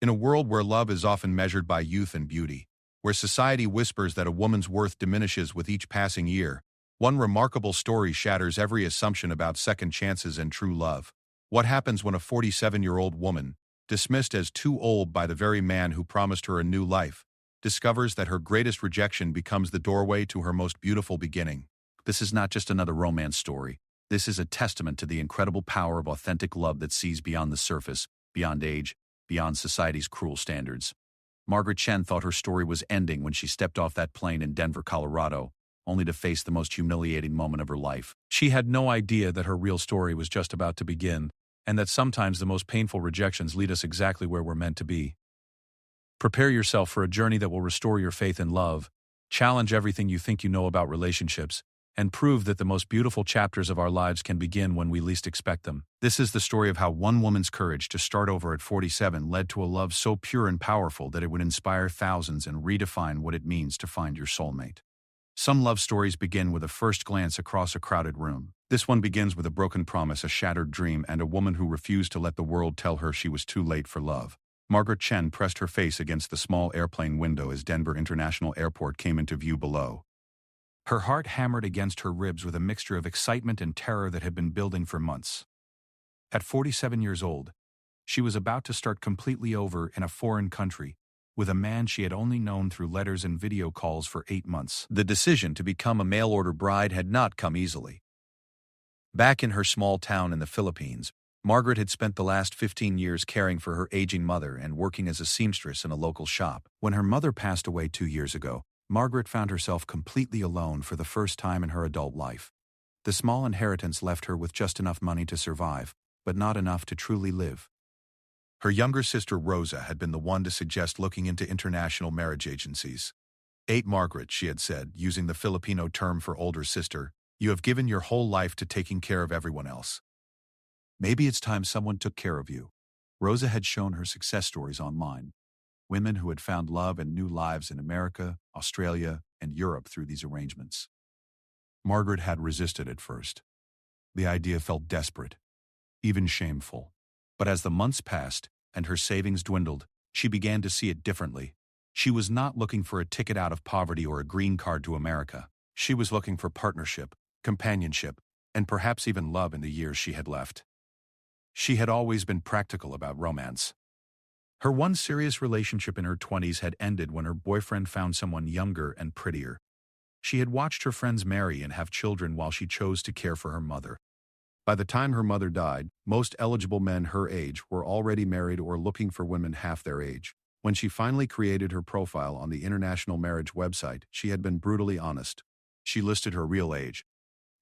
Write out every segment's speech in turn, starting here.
In a world where love is often measured by youth and beauty, where society whispers that a woman's worth diminishes with each passing year, one remarkable story shatters every assumption about second chances and true love. What happens when a 47-year-old woman, dismissed as too old by the very man who promised her a new life, discovers that her greatest rejection becomes the doorway to her most beautiful beginning? This is not just another romance story. This is a testament to the incredible power of authentic love that sees beyond the surface, beyond age, beyond society's cruel standards. Margaret Chen thought her story was ending when she stepped off that plane in Denver, Colorado, only to face the most humiliating moment of her life. She had no idea that her real story was just about to begin, and that sometimes the most painful rejections lead us exactly where we're meant to be. Prepare yourself for a journey that will restore your faith in love, challenge everything you think you know about relationships, and prove that the most beautiful chapters of our lives can begin when we least expect them. This is the story of how one woman's courage to start over at 47 led to a love so pure and powerful that it would inspire thousands and redefine what it means to find your soulmate. Some love stories begin with a first glance across a crowded room. This one begins with a broken promise, a shattered dream, and a woman who refused to let the world tell her she was too late for love. Margaret Chen pressed her face against the small airplane window as Denver International Airport came into view below. Her heart hammered against her ribs with a mixture of excitement and terror that had been building for months. At 47 years old, she was about to start completely over in a foreign country, with a man she had only known through letters and video calls for 8 months. The decision to become a mail-order bride had not come easily. Back in her small town in the Philippines, Margaret had spent the last 15 years caring for her aging mother and working as a seamstress in a local shop. When her mother passed away 2 years ago, Margaret found herself completely alone for the first time in her adult life. The small inheritance left her with just enough money to survive, but not enough to truly live. Her younger sister Rosa had been the one to suggest looking into international marriage agencies. Margaret, she had said, using the Filipino term for older sister, you have given your whole life to taking care of everyone else. Maybe it's time someone took care of you. Rosa had shown her success stories online. Women who had found love and new lives in America, Australia, and Europe through these arrangements. Margaret had resisted at first. The idea felt desperate, even shameful. But as the months passed and her savings dwindled, she began to see it differently. She was not looking for a ticket out of poverty or a green card to America. She was looking for partnership, companionship, and perhaps even love in the years she had left. She had always been practical about romance. Her one serious relationship in her 20s had ended when her boyfriend found someone younger and prettier. She had watched her friends marry and have children while she chose to care for her mother. By the time her mother died, most eligible men her age were already married or looking for women half their age. When she finally created her profile on the International Marriage website, she had been brutally honest. She listed her real age,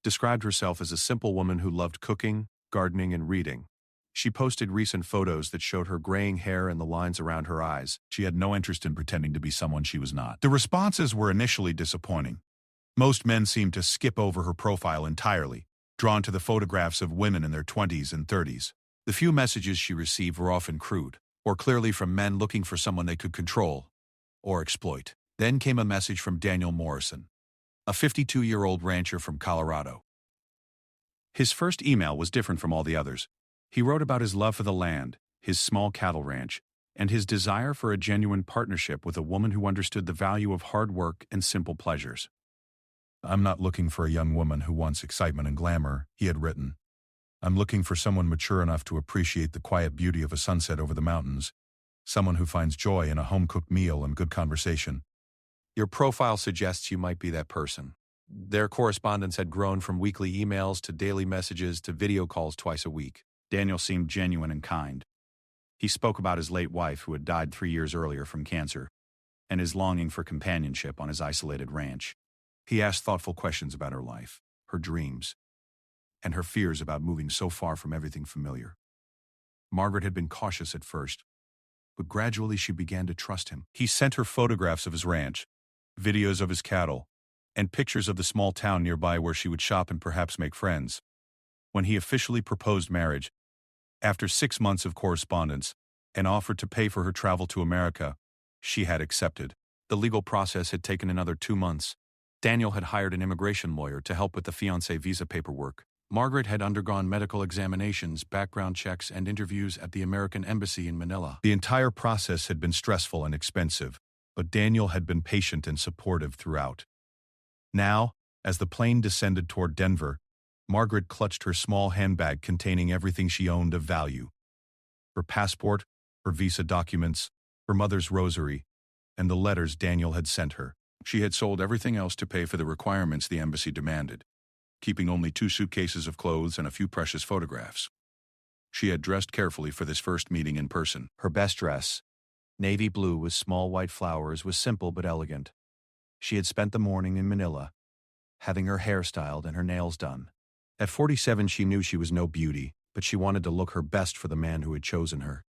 described herself as a simple woman who loved cooking, gardening, and reading. She posted recent photos that showed her graying hair and the lines around her eyes. She had no interest in pretending to be someone she was not. The responses were initially disappointing. Most men seemed to skip over her profile entirely, drawn to the photographs of women in their 20s and 30s. The few messages she received were often crude, or clearly from men looking for someone they could control or exploit. Then came a message from Daniel Morrison, a 52-year-old rancher from Colorado. His first email was different from all the others. He wrote about his love for the land, his small cattle ranch, and his desire for a genuine partnership with a woman who understood the value of hard work and simple pleasures. I'm not looking for a young woman who wants excitement and glamour, he had written. I'm looking for someone mature enough to appreciate the quiet beauty of a sunset over the mountains, someone who finds joy in a home-cooked meal and good conversation. Your profile suggests you might be that person. Their correspondence had grown from weekly emails to daily messages to video calls twice a week. Daniel seemed genuine and kind. He spoke about his late wife who had died 3 years earlier from cancer, and his longing for companionship on his isolated ranch. He asked thoughtful questions about her life, her dreams, and her fears about moving so far from everything familiar. Margaret had been cautious at first, but gradually she began to trust him. He sent her photographs of his ranch, videos of his cattle, and pictures of the small town nearby where she would shop and perhaps make friends. When he officially proposed marriage, after 6 months of correspondence, and offered to pay for her travel to America, she had accepted. The legal process had taken another 2 months. Daniel had hired an immigration lawyer to help with the fiancé visa paperwork. Margaret had undergone medical examinations, background checks, and interviews at the American Embassy in Manila. The entire process had been stressful and expensive, but Daniel had been patient and supportive throughout. Now, as the plane descended toward Denver, Margaret clutched her small handbag containing everything she owned of value: her passport, her visa documents, her mother's rosary, and the letters Daniel had sent her. She had sold everything else to pay for the requirements the embassy demanded, keeping only 2 suitcases of clothes and a few precious photographs. She had dressed carefully for this first meeting in person. Her best dress, navy blue with small white flowers, was simple but elegant. She had spent the morning in Manila, having her hair styled and her nails done. At 47, she knew she was no beauty, but she wanted to look her best for the man who had chosen her.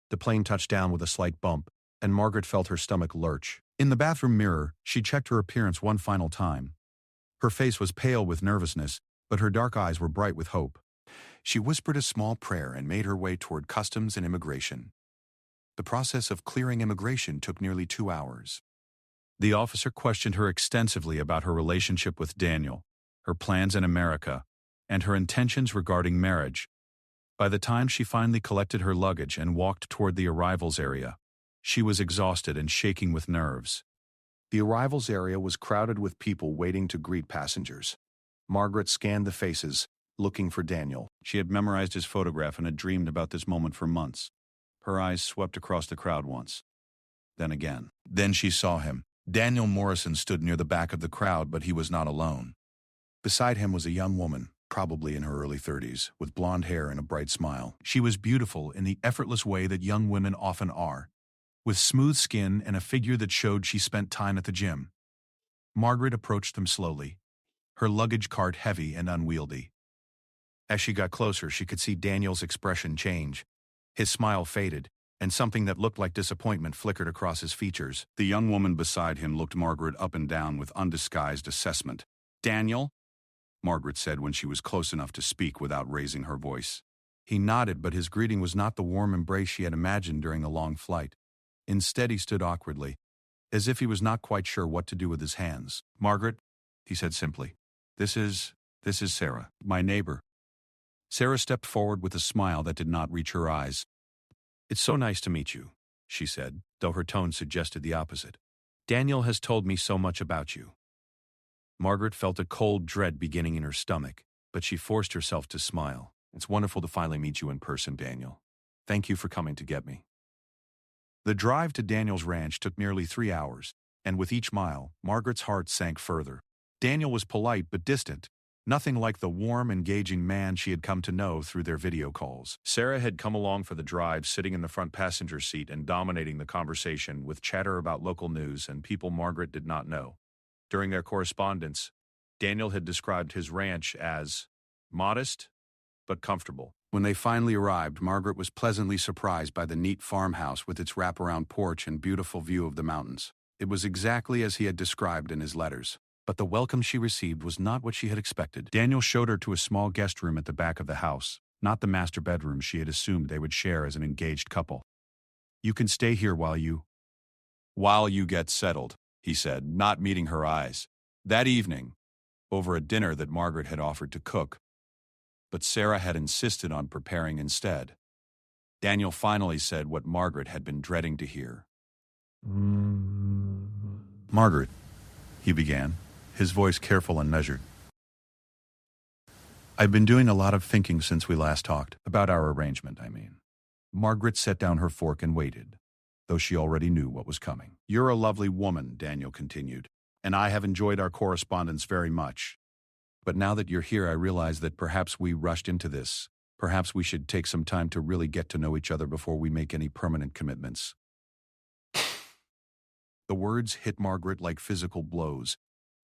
The plane touched down with a slight bump, and Margaret felt her stomach lurch. In the bathroom mirror, she checked her appearance one final time. Her face was pale with nervousness, but her dark eyes were bright with hope. She whispered a small prayer and made her way toward customs and immigration. The process of clearing immigration took nearly 2 hours. The officer questioned her extensively about her relationship with Daniel, her plans in America, and her intentions regarding marriage. By the time she finally collected her luggage and walked toward the arrivals area, she was exhausted and shaking with nerves. The arrivals area was crowded with people waiting to greet passengers. Margaret scanned the faces, looking for Daniel. She had memorized his photograph and had dreamed about this moment for months. Her eyes swept across the crowd once, then again. Then she saw him. Daniel Morrison stood near the back of the crowd, but he was not alone. Beside him was a young woman, probably in her early 30s, with blonde hair and a bright smile. She was beautiful in the effortless way that young women often are, with smooth skin and a figure that showed she spent time at the gym. Margaret approached them slowly, her luggage cart heavy and unwieldy. As she got closer, she could see Daniel's expression change. His smile faded, and something that looked like disappointment flickered across his features. The young woman beside him looked Margaret up and down with undisguised assessment. "Daniel?" Margaret said when she was close enough to speak without raising her voice. He nodded, but his greeting was not the warm embrace she had imagined during the long flight. Instead, he stood awkwardly, as if he was not quite sure what to do with his hands. "Margaret," he said simply, This is Sarah, my neighbor." Sarah stepped forward with a smile that did not reach her eyes. "It's so nice to meet you," she said, though her tone suggested the opposite. "Daniel has told me so much about you." Margaret felt a cold dread beginning in her stomach, but she forced herself to smile. "It's wonderful to finally meet you in person, Daniel. Thank you for coming to get me." The drive to Daniel's ranch took nearly 3 hours, and with each mile, Margaret's heart sank further. Daniel was polite but distant, nothing like the warm, engaging man she had come to know through their video calls. Sarah had come along for the drive, sitting in the front passenger seat and dominating the conversation with chatter about local news and people Margaret did not know. During their correspondence, Daniel had described his ranch as modest but comfortable. When they finally arrived, Margaret was pleasantly surprised by the neat farmhouse with its wraparound porch and beautiful view of the mountains. It was exactly as he had described in his letters. But the welcome she received was not what she had expected. Daniel showed her to a small guest room at the back of the house, not the master bedroom she had assumed they would share as an engaged couple. "You can stay here while you get settled," he said, not meeting her eyes. That evening, over a dinner that Margaret had offered to cook, but Sarah had insisted on preparing instead, Daniel finally said what Margaret had been dreading to hear. "Margaret," he began, his voice careful and measured. "I've been doing a lot of thinking since we last talked. About our arrangement, I mean." Margaret set down her fork and waited, though she already knew what was coming. "You're a lovely woman," Daniel continued, "and I have enjoyed our correspondence very much. But now that you're here, I realize that perhaps we rushed into this. Perhaps we should take some time to really get to know each other before we make any permanent commitments." The words hit Margaret like physical blows.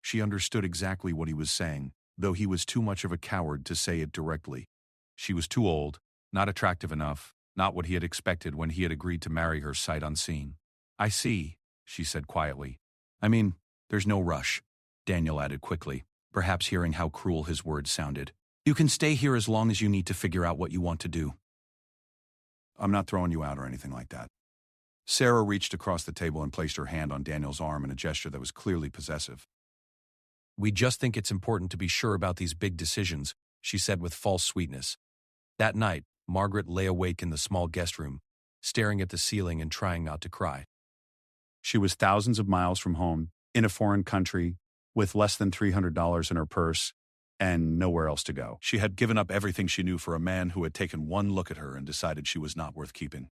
She understood exactly what he was saying, though he was too much of a coward to say it directly. She was too old, not attractive enough, not what he had expected when he had agreed to marry her sight unseen. "I see," she said quietly. "I mean, there's no rush," Daniel added quickly, perhaps hearing how cruel his words sounded. "You can stay here as long as you need to figure out what you want to do. I'm not throwing you out or anything like that." Sarah reached across the table and placed her hand on Daniel's arm in a gesture that was clearly possessive. "We just think it's important to be sure about these big decisions. she said with false sweetness. That night, Margaret lay awake in the small guest room, staring at the ceiling and trying not to cry. She was thousands of miles from home, in a foreign country, with less than $300 in her purse, and nowhere else to go. She had given up everything she knew for a man who had taken one look at her and decided she was not worth keeping.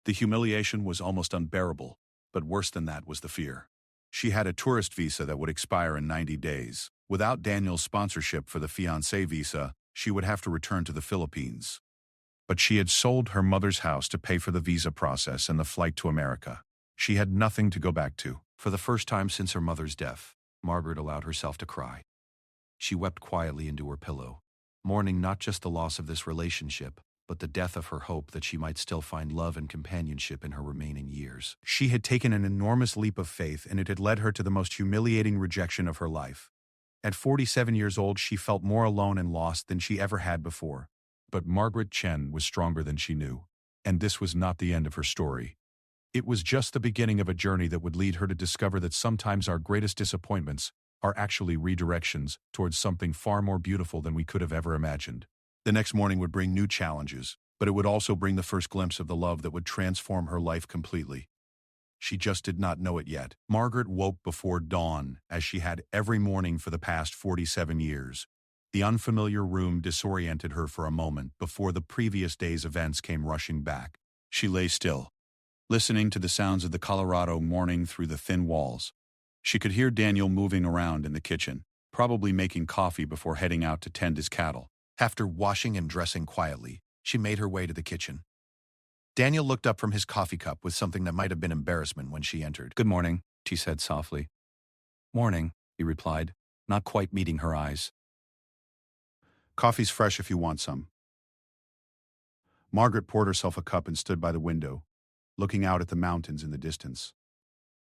The humiliation was almost unbearable, but worse than that was the fear. She had a tourist visa that would expire in 90 days. Without Daniel's sponsorship for the fiancé visa, she would have to return to the Philippines. But she had sold her mother's house to pay for the visa process and the flight to America. She had nothing to go back to. For the first time since her mother's death, Margaret allowed herself to cry. She wept quietly into her pillow, mourning not just the loss of this relationship, but the death of her hope that she might still find love and companionship in her remaining years. She had taken an enormous leap of faith, and it had led her to the most humiliating rejection of her life. At 47 years old, she felt more alone and lost than she ever had before. But Margaret Chen was stronger than she knew, and this was not the end of her story. It was just the beginning of a journey that would lead her to discover that sometimes our greatest disappointments are actually redirections towards something far more beautiful than we could have ever imagined. The next morning would bring new challenges, but it would also bring the first glimpse of the love that would transform her life completely. She just did not know it yet. Margaret woke before dawn, as she had every morning for the past 47 years. The unfamiliar room disoriented her for a moment before the previous day's events came rushing back. She lay still, listening to the sounds of the Colorado morning through the thin walls. She could hear Daniel moving around in the kitchen, probably making coffee before heading out to tend his cattle. After washing and dressing quietly, she made her way to the kitchen. Daniel looked up from his coffee cup with something that might have been embarrassment when she entered. "Good morning," she said softly. "Morning," he replied, not quite meeting her eyes. "Coffee's fresh if you want some." Margaret poured herself a cup and stood by the window, looking out at the mountains in the distance.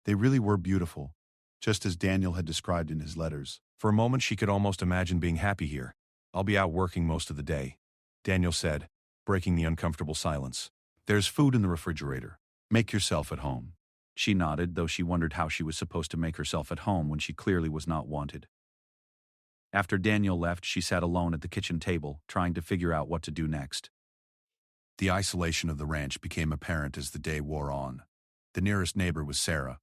They really were beautiful, just as Daniel had described in his letters. For a moment she could almost imagine being happy here. "I'll be out working most of the day," Daniel said, breaking the uncomfortable silence. "There's food in the refrigerator. Make yourself at home." She nodded, though she wondered how she was supposed to make herself at home when she clearly was not wanted. After Daniel left, she sat alone at the kitchen table, trying to figure out what to do next. The isolation of the ranch became apparent as the day wore on. The nearest neighbor was Sarah,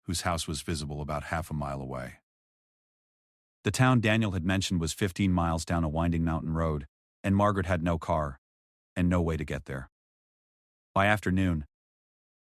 whose house was visible about half a mile away. The town Daniel had mentioned was 15 miles down a winding mountain road, and Margaret had no car, and no way to get there. By afternoon,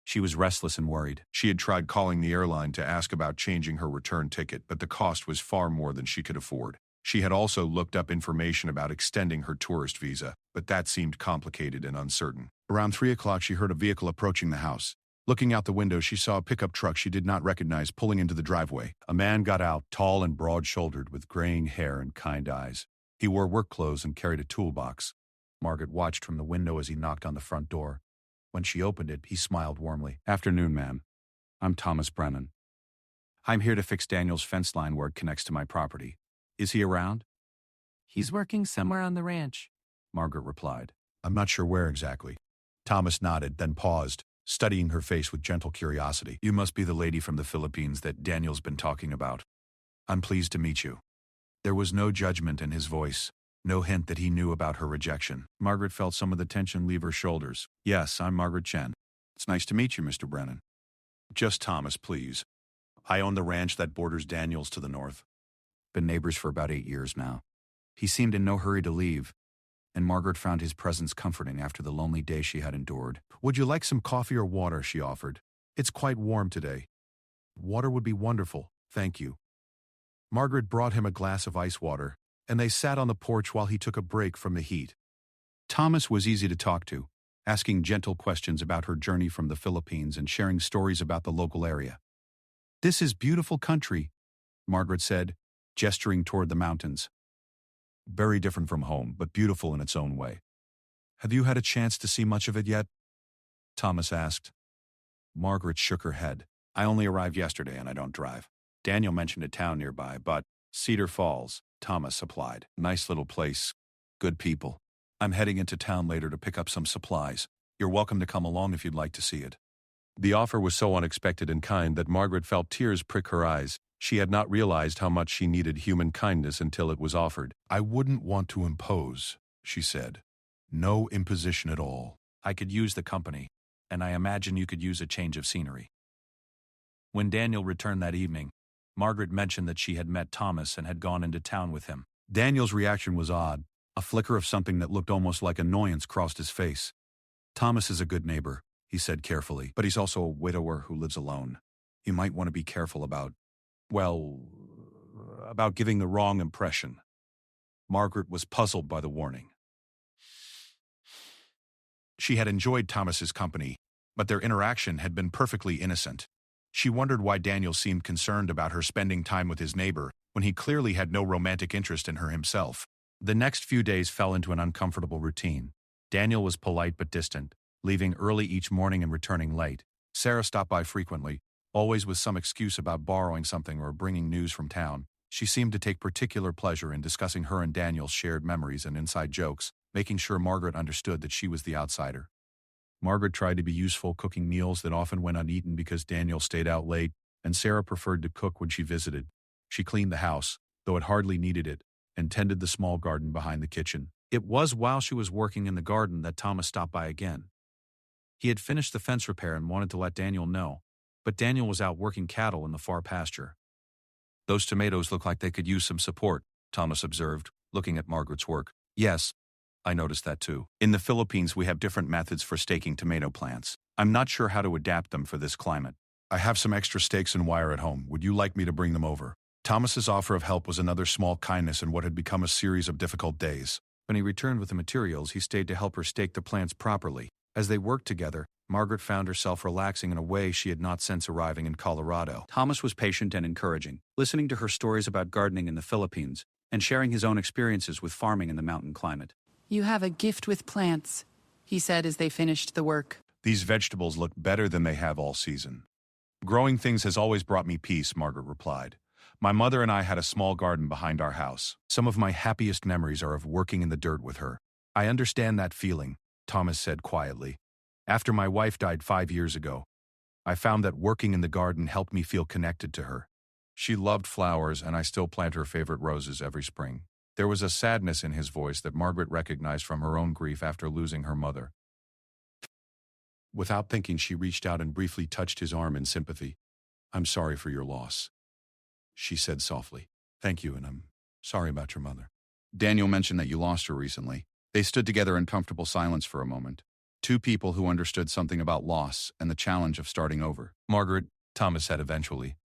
she was restless and worried. She had tried calling the airline to ask about changing her return ticket, but the cost was far more than she could afford. She had also looked up information about extending her tourist visa, but that seemed complicated and uncertain. Around 3 o'clock, she heard a vehicle approaching the house. Looking out the window, she saw a pickup truck she did not recognize pulling into the driveway. A man got out, tall and broad-shouldered, with graying hair and kind eyes. He wore work clothes and carried a toolbox. Margaret watched from the window as he knocked on the front door. When she opened it, he smiled warmly. "Afternoon, ma'am. I'm Thomas Brennan. I'm here to fix Daniel's fence line where it connects to my property. Is he around?" "He's working somewhere on the ranch," Margaret replied. "I'm not sure where exactly." Thomas nodded, then paused, studying her face with gentle curiosity. "You must be the lady from the Philippines that Daniel's been talking about. I'm pleased to meet you." There was no judgment in his voice, no hint that he knew about her rejection. Margaret felt some of the tension leave her shoulders. "Yes, I'm Margaret Chen. It's nice to meet you, Mr. Brennan." "Just Thomas, please. I own the ranch that borders Daniel's to the north." Been neighbors for about 8 years now. He seemed in no hurry to leave, and Margaret found his presence comforting after the lonely day she had endured. "Would you like some coffee or water?" she offered. "It's quite warm today." "Water would be wonderful, thank you." Margaret brought him a glass of ice water, and they sat on the porch while he took a break from the heat. Thomas was easy to talk to, asking gentle questions about her journey from the Philippines and sharing stories about the local area. "This is beautiful country," Margaret said, gesturing toward the mountains. "Very different from home, but beautiful in its own way." "Have you had a chance to see much of it yet?" Thomas asked. Margaret shook her head. "I only arrived yesterday and I don't drive." Daniel mentioned a town nearby, but Cedar Falls, Thomas supplied. "Nice little place. Good people. I'm heading into town later to pick up some supplies. You're welcome to come along if you'd like to see it." The offer was so unexpected and kind that Margaret felt tears prick her eyes. She had not realized how much she needed human kindness until it was offered. I wouldn't want to impose, she said. No imposition at all. I could use the company, and I imagine you could use a change of scenery. When Daniel returned that evening, Margaret mentioned that she had met Thomas and had gone into town with him. Daniel's reaction was odd. A flicker of something that looked almost like annoyance crossed his face. Thomas is a good neighbor, he said carefully, but he's also a widower who lives alone. You might want to be careful about giving the wrong impression. Margaret was puzzled by the warning. She had enjoyed Thomas's company, but their interaction had been perfectly innocent. She wondered why Daniel seemed concerned about her spending time with his neighbor when he clearly had no romantic interest in her himself. The next few days fell into an uncomfortable routine. Daniel was polite but distant, leaving early each morning and returning late. Sarah stopped by frequently, always with some excuse about borrowing something or bringing news from town. She seemed to take particular pleasure in discussing her and Daniel's shared memories and inside jokes, making sure Margaret understood that she was the outsider. Margaret tried to be useful, cooking meals that often went uneaten because Daniel stayed out late, and Sarah preferred to cook when she visited. She cleaned the house, though it hardly needed it, and tended the small garden behind the kitchen. It was while she was working in the garden that Thomas stopped by again. He had finished the fence repair and wanted to let Daniel know, but Daniel was out working cattle in the far pasture. "Those tomatoes look like they could use some support," Thomas observed, looking at Margaret's work. "Yes, I noticed that too. In the Philippines we have different methods for staking tomato plants. I'm not sure how to adapt them for this climate. I have some extra stakes and wire at home. Would you like me to bring them over?" Thomas's offer of help was another small kindness in what had become a series of difficult days. When he returned with the materials, he stayed to help her stake the plants properly. As they worked together, Margaret found herself relaxing in a way she had not since arriving in Colorado. Thomas was patient and encouraging, listening to her stories about gardening in the Philippines and sharing his own experiences with farming in the mountain climate. "You have a gift with plants," he said as they finished the work. "These vegetables look better than they have all season." "Growing things has always brought me peace," Margaret replied. "My mother and I had a small garden behind our house. Some of my happiest memories are of working in the dirt with her." "I understand that feeling," Thomas said quietly. "After my wife died 5 years ago, I found that working in the garden helped me feel connected to her. She loved flowers, and I still plant her favorite roses every spring." There was a sadness in his voice that Margaret recognized from her own grief after losing her mother. Without thinking, she reached out and briefly touched his arm in sympathy. "I'm sorry for your loss," she said softly. "Thank you, and I'm sorry about your mother." "Daniel mentioned that you lost her recently." They stood together in comfortable silence for a moment. Two people who understood something about loss and the challenge of starting over. "Margaret," Thomas said eventually,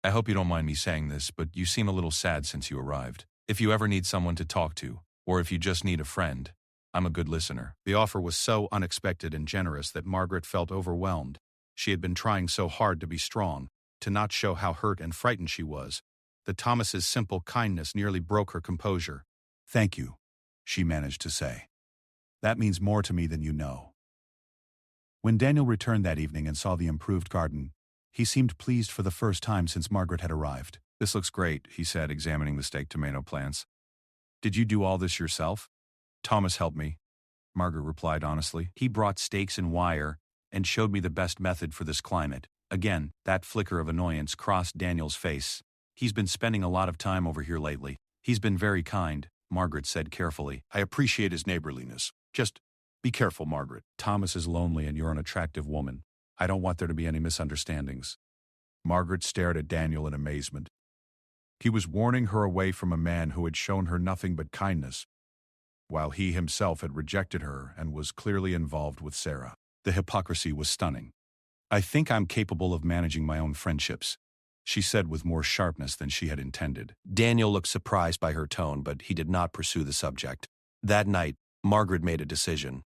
"I hope you don't mind me saying this, but you seem a little sad since you arrived. If you ever need someone to talk to, or if you just need a friend, I'm a good listener." The offer was so unexpected and generous that Margaret felt overwhelmed. She had been trying so hard to be strong, to not show how hurt and frightened she was, that Thomas's simple kindness nearly broke her composure. "Thank you," she managed to say. "That means more to me than you know." When Daniel returned that evening and saw the improved garden, he seemed pleased for the first time since Margaret had arrived. "This looks great," he said, examining the staked tomato plants. "Did you do all this yourself?" "Thomas helped me," Margaret replied honestly. "He brought stakes and wire and showed me the best method for this climate." Again, that flicker of annoyance crossed Daniel's face. "He's been spending a lot of time over here lately. He's been very kind," Margaret said carefully. "I appreciate his neighborliness. Just be careful, Margaret. Thomas is lonely and you're an attractive woman. I don't want there to be any misunderstandings." Margaret stared at Daniel in amazement. He was warning her away from a man who had shown her nothing but kindness, while he himself had rejected her and was clearly involved with Sarah. The hypocrisy was stunning. "I think I'm capable of managing my own friendships," she said with more sharpness than she had intended. Daniel looked surprised by her tone, but he did not pursue the subject. That night, Margaret made a decision.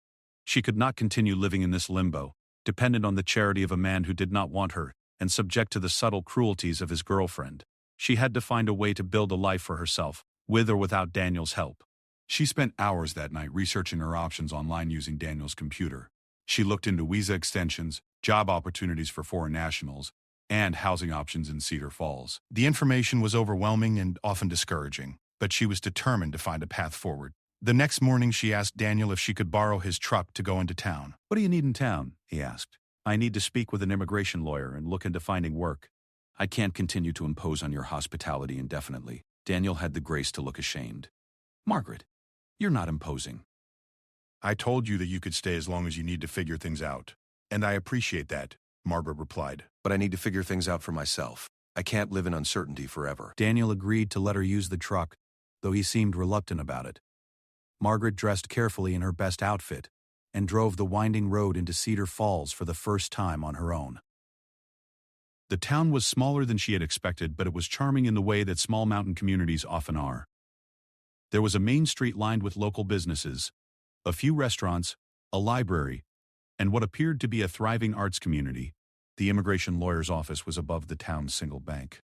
She could not continue living in this limbo, dependent on the charity of a man who did not want her, and subject to the subtle cruelties of his girlfriend. She had to find a way to build a life for herself, with or without Daniel's help. She spent hours that night researching her options online using Daniel's computer. She looked into visa extensions, job opportunities for foreign nationals, and housing options in Cedar Falls. The information was overwhelming and often discouraging, but she was determined to find a path forward. The next morning she asked Daniel if she could borrow his truck to go into town. "What do you need in town?" he asked. "I need to speak with an immigration lawyer and look into finding work. I can't continue to impose on your hospitality indefinitely. Daniel had the grace to look ashamed. Margaret, you're not imposing. I told you that you could stay as long as you need to figure things out. And I appreciate that, Margaret replied. But I need to figure things out for myself. I can't live in uncertainty forever. Daniel agreed to let her use the truck, though he seemed reluctant about it. Margaret dressed carefully in her best outfit and drove the winding road into Cedar Falls for the first time on her own. The town was smaller than she had expected, but it was charming in the way that small mountain communities often are. There was a main street lined with local businesses, a few restaurants, a library, and what appeared to be a thriving arts community. The immigration lawyer's office was above the town's single bank.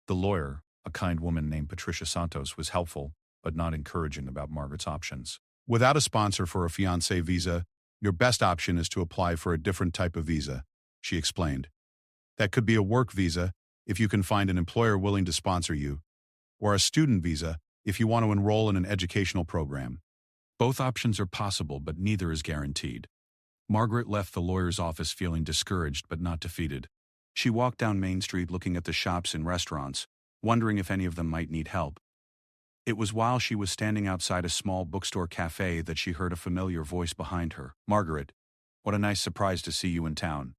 The lawyer, a kind woman named Patricia Santos, was helpful, but not encouraging about Margaret's options. Without a sponsor for a fiancé visa, your best option is to apply for a different type of visa, she explained. That could be a work visa, if you can find an employer willing to sponsor you, or a student visa, if you want to enroll in an educational program. Both options are possible, but neither is guaranteed. Margaret left the lawyer's office feeling discouraged but not defeated. She walked down Main Street looking at the shops and restaurants, wondering if any of them might need help. It was while she was standing outside a small bookstore cafe that she heard a familiar voice behind her. "Margaret, what a nice surprise to see you in town."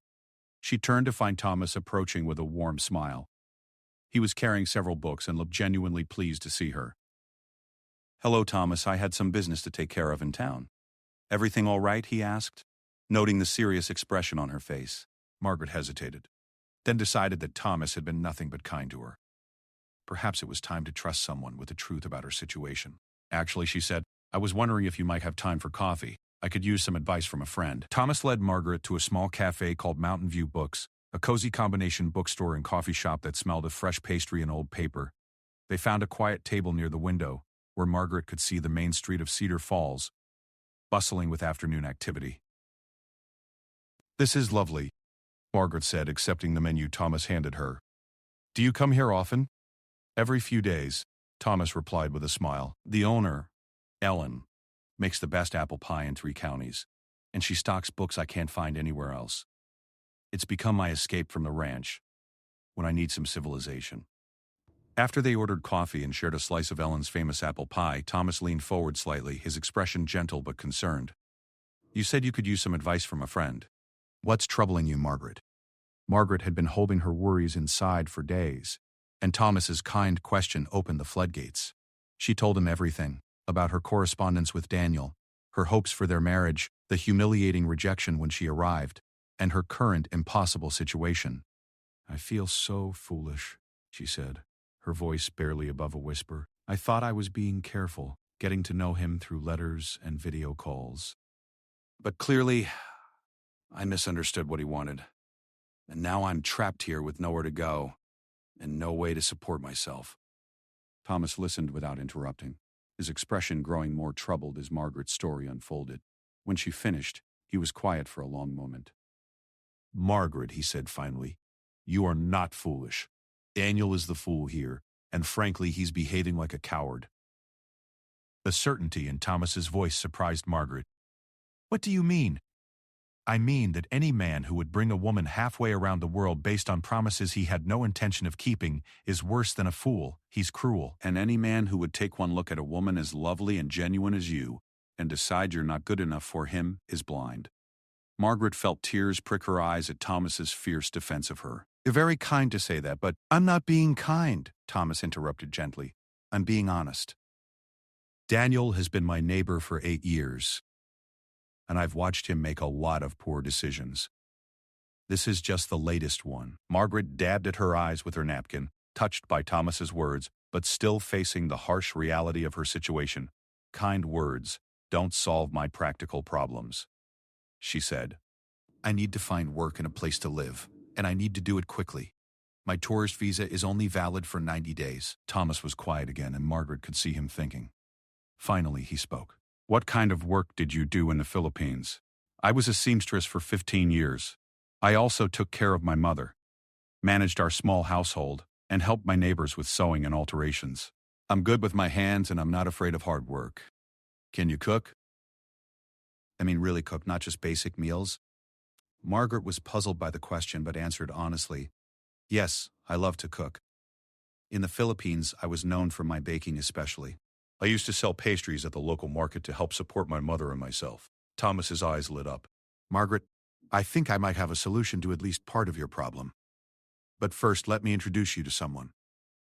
She turned to find Thomas approaching with a warm smile. He was carrying several books and looked genuinely pleased to see her. "Hello, Thomas. I had some business to take care of in town." "Everything all right?" he asked, noting the serious expression on her face. Margaret hesitated, then decided that Thomas had been nothing but kind to her. Perhaps it was time to trust someone with the truth about her situation. "Actually," she said, "I was wondering if you might have time for coffee. I could use some advice from a friend." Thomas led Margaret to a small cafe called Mountain View Books, a cozy combination bookstore and coffee shop that smelled of fresh pastry and old paper. They found a quiet table near the window, where Margaret could see the main street of Cedar Falls, bustling with afternoon activity. "This is lovely," Margaret said, accepting the menu Thomas handed her. "Do you come here often?" "Every few days," Thomas replied with a smile. "The owner, Ellen, makes the best apple pie in 3 counties, and she stocks books I can't find anywhere else. It's become my escape from the ranch when I need some civilization." After they ordered coffee and shared a slice of Ellen's famous apple pie, Thomas leaned forward slightly, his expression gentle but concerned. "You said you could use some advice from a friend. What's troubling you, Margaret?" Margaret had been holding her worries inside for days, and Thomas's kind question opened the floodgates. She told him everything, about her correspondence with Daniel, her hopes for their marriage, the humiliating rejection when she arrived, and her current impossible situation. "I feel so foolish," she said, her voice barely above a whisper. "I thought I was being careful, getting to know him through letters and video calls. But clearly, I misunderstood what he wanted. And now I'm trapped here with nowhere to go, and no way to support myself." Thomas listened without interrupting, his expression growing more troubled as Margaret's story unfolded. When she finished, he was quiet for a long moment. "Margaret," he said finally, "you are not foolish. Daniel is the fool here, and frankly, he's behaving like a coward." The certainty in Thomas's voice surprised Margaret. "What do you mean?" "I mean that any man who would bring a woman halfway around the world based on promises he had no intention of keeping is worse than a fool. He's cruel. And any man who would take one look at a woman as lovely and genuine as you and decide you're not good enough for him is blind." Margaret felt tears prick her eyes at Thomas's fierce defense of her. "You're very kind to say that, but—" "I'm not being kind," Thomas interrupted gently. "I'm being honest. Daniel has been my neighbor for 8 years. And I've watched him make a lot of poor decisions. This is just the latest one." Margaret dabbed at her eyes with her napkin, touched by Thomas's words, but still facing the harsh reality of her situation. "Kind words don't solve my practical problems," she said. "I need to find work and a place to live, and I need to do it quickly. My tourist visa is only valid for 90 days. Thomas was quiet again, and Margaret could see him thinking. Finally, he spoke. "What kind of work did you do in the Philippines?" "I was a seamstress for 15 years. I also took care of my mother, managed our small household, and helped my neighbors with sewing and alterations. I'm good with my hands and I'm not afraid of hard work." "Can you cook?" "I mean really cook, not just basic meals?" Margaret was puzzled by the question but answered honestly, "Yes, I love to cook. In the Philippines, I was known for my baking especially. I used to sell pastries at the local market to help support my mother and myself. Thomas's eyes lit up. Margaret, I think I might have a solution to at least part of your problem. But first, let me introduce you to someone.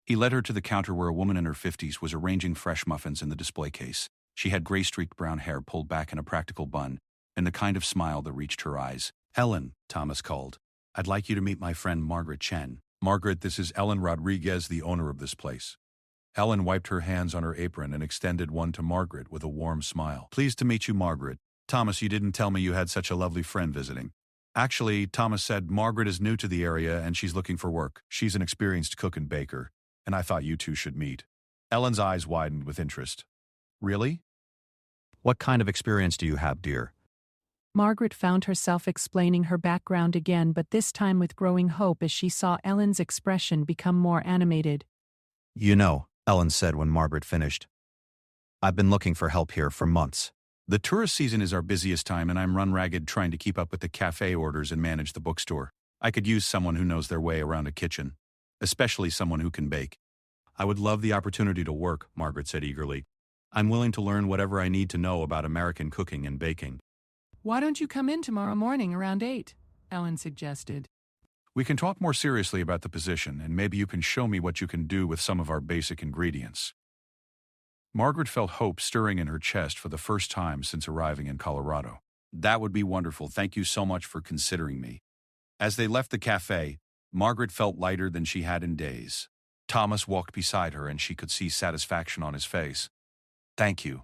He led her to the counter where a woman in her 50s was arranging fresh muffins in the display case. She had gray-streaked brown hair pulled back in a practical bun, and the kind of smile that reached her eyes. Ellen, Thomas called. I'd like you to meet my friend Margaret Chen. Margaret, this is Ellen Rodriguez, the owner of this place. Ellen wiped her hands on her apron and extended one to Margaret with a warm smile. Pleased to meet you, Margaret. Thomas, you didn't tell me you had such a lovely friend visiting. Actually, Thomas said Margaret is new to the area and she's looking for work. She's an experienced cook and baker, and I thought you two should meet. Ellen's eyes widened with interest. Really? What kind of experience do you have, dear? Margaret found herself explaining her background again, but this time with growing hope as she saw Ellen's expression become more animated. You know, Ellen said when Margaret finished, I've been looking for help here for months. The tourist season is our busiest time and I'm run ragged trying to keep up with the cafe orders and manage the bookstore. I could use someone who knows their way around a kitchen, especially someone who can bake. I would love the opportunity to work, Margaret said eagerly. I'm willing to learn whatever I need to know about American cooking and baking. Why don't you come in tomorrow morning around 8? Ellen suggested. We can talk more seriously about the position, and maybe you can show me what you can do with some of our basic ingredients. Margaret felt hope stirring in her chest for the first time since arriving in Colorado. That would be wonderful. Thank you so much for considering me. As they left the cafe, Margaret felt lighter than she had in days. Thomas walked beside her and she could see satisfaction on his face. Thank you,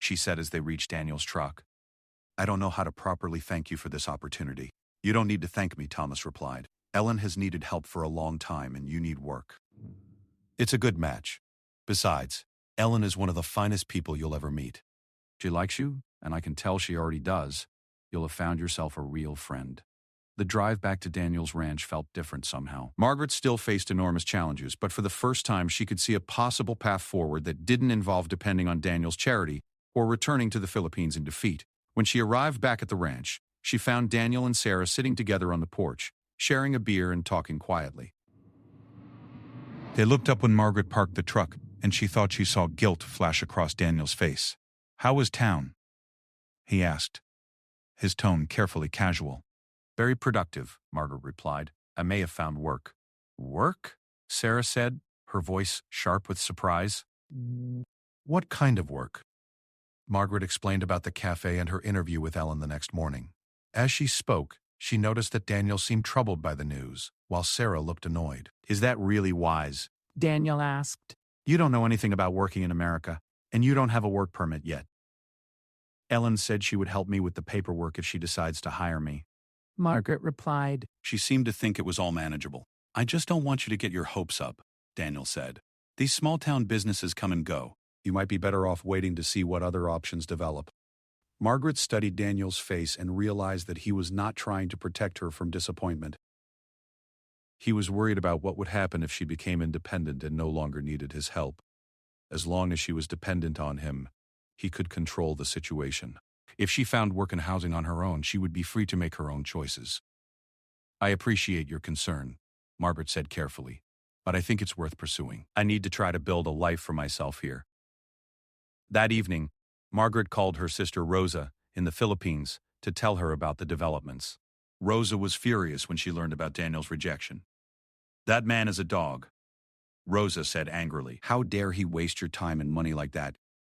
she said as they reached Daniel's truck. I don't know how to properly thank you for this opportunity. You don't need to thank me, Thomas replied. Ellen has needed help for a long time and you need work. It's a good match. Besides, Ellen is one of the finest people you'll ever meet. She likes you, and I can tell she already does. You'll have found yourself a real friend. The drive back to Daniel's ranch felt different somehow. Margaret still faced enormous challenges, but for the first time she could see a possible path forward that didn't involve depending on Daniel's charity or returning to the Philippines in defeat. When she arrived back at the ranch, she found Daniel and Sarah sitting together on the porch, sharing a beer and talking quietly. They looked up when Margaret parked the truck, and she thought she saw guilt flash across Daniel's face. How was town? He asked, his tone carefully casual. Very productive, Margaret replied. I may have found work. Work? Sarah said, her voice sharp with surprise. What kind of work? Margaret explained about the cafe and her interview with Ellen the next morning. As she spoke, she noticed that Daniel seemed troubled by the news, while Sarah looked annoyed. Is that really wise? Daniel asked. You don't know anything about working in America, and you don't have a work permit yet. Ellen said she would help me with the paperwork if she decides to hire me. Margaret replied. She seemed to think it was all manageable. I just don't want you to get your hopes up, Daniel said. These small-town businesses come and go. You might be better off waiting to see what other options develop. Margaret studied Daniel's face and realized that he was not trying to protect her from disappointment. He was worried about what would happen if she became independent and no longer needed his help. As long as she was dependent on him, he could control the situation. If she found work and housing on her own, she would be free to make her own choices. I appreciate your concern, Margaret said carefully, but I think it's worth pursuing. I need to try to build a life for myself here. That evening, Margaret called her sister Rosa in the Philippines to tell her about the developments. Rosa was furious when she learned about Daniel's rejection. That man is a dog, Rosa said angrily. How dare he waste your time and money like that?